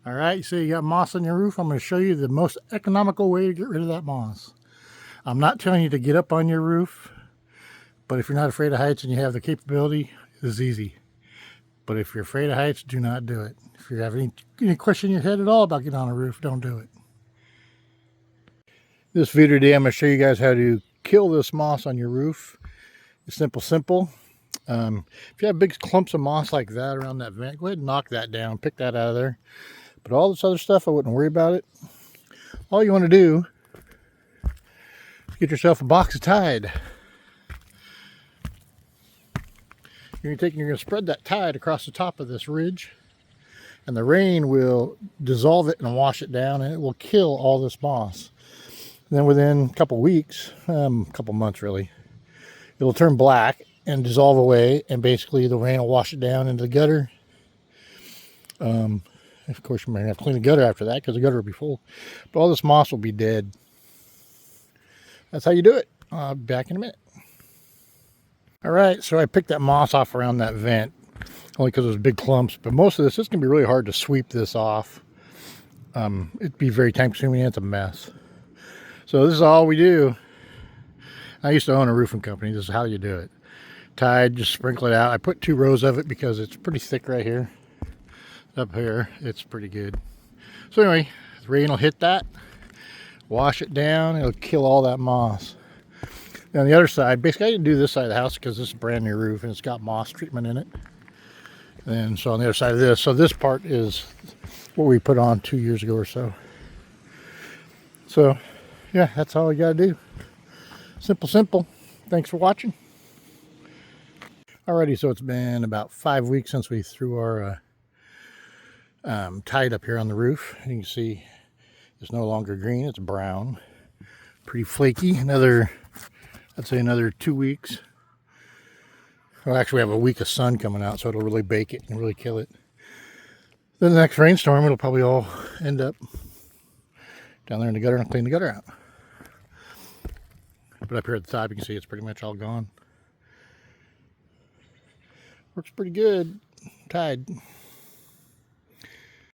All right, so you got moss on your roof. I'm going to show you the most economical way to get rid of that moss. I'm not telling you to get up on your roof, but if you're not afraid of heights and you have the capability, it's easy. But if you're afraid of heights, do not do it. If you have any question in your head at all about getting on a roof, don't do it. This video today, I'm going to show you guys how to kill this moss on your roof. It's simple. If you have big clumps of moss like that around that vent, go ahead and knock that down, pick that out of there. But all this other stuff, I wouldn't worry about it. All you want to do is get yourself a box of Tide. You're going to spread that Tide across the top of this ridge, and the rain will dissolve it and wash it down, and it will kill all this moss. And then within a couple weeks, couple months really, it'll turn black and dissolve away, and basically the rain will wash it down into the gutter. Of course, you might have to clean the gutter after that because the gutter will be full. But all this moss will be dead. That's how you do it. I'll be back in a minute. All right, so I picked that moss off around that vent, only because it was big clumps. But most of this can be really hard to sweep this off. It'd be very time consuming and it's a mess. So this is all we do. I used to own a roofing company. This is how you do it. Tide, just sprinkle it out. I put 2 rows of it because it's pretty thick right here. Up here, it's pretty good. So anyway, the rain will hit that, wash it down, it'll kill all that moss. And on the other side, basically I didn't do this side of the house because this is a brand new roof and it's got moss treatment in it. And so on the other side of this, so this part is what we put on 2 years ago or so. So yeah, that's all you gotta do. Simple. Thanks for watching. Alrighty, so it's been about 5 weeks since we threw our Tide up here on the roof. You can see it's no longer green, it's brown, pretty flaky. I'd say another 2 weeks. Well, actually we have a week of sun coming out, so it'll really bake it and really kill it. Then the next rainstorm, it'll probably all end up down there in the gutter and clean the gutter out. But up here at the top, you can see it's pretty much all gone. Works pretty good. Tide.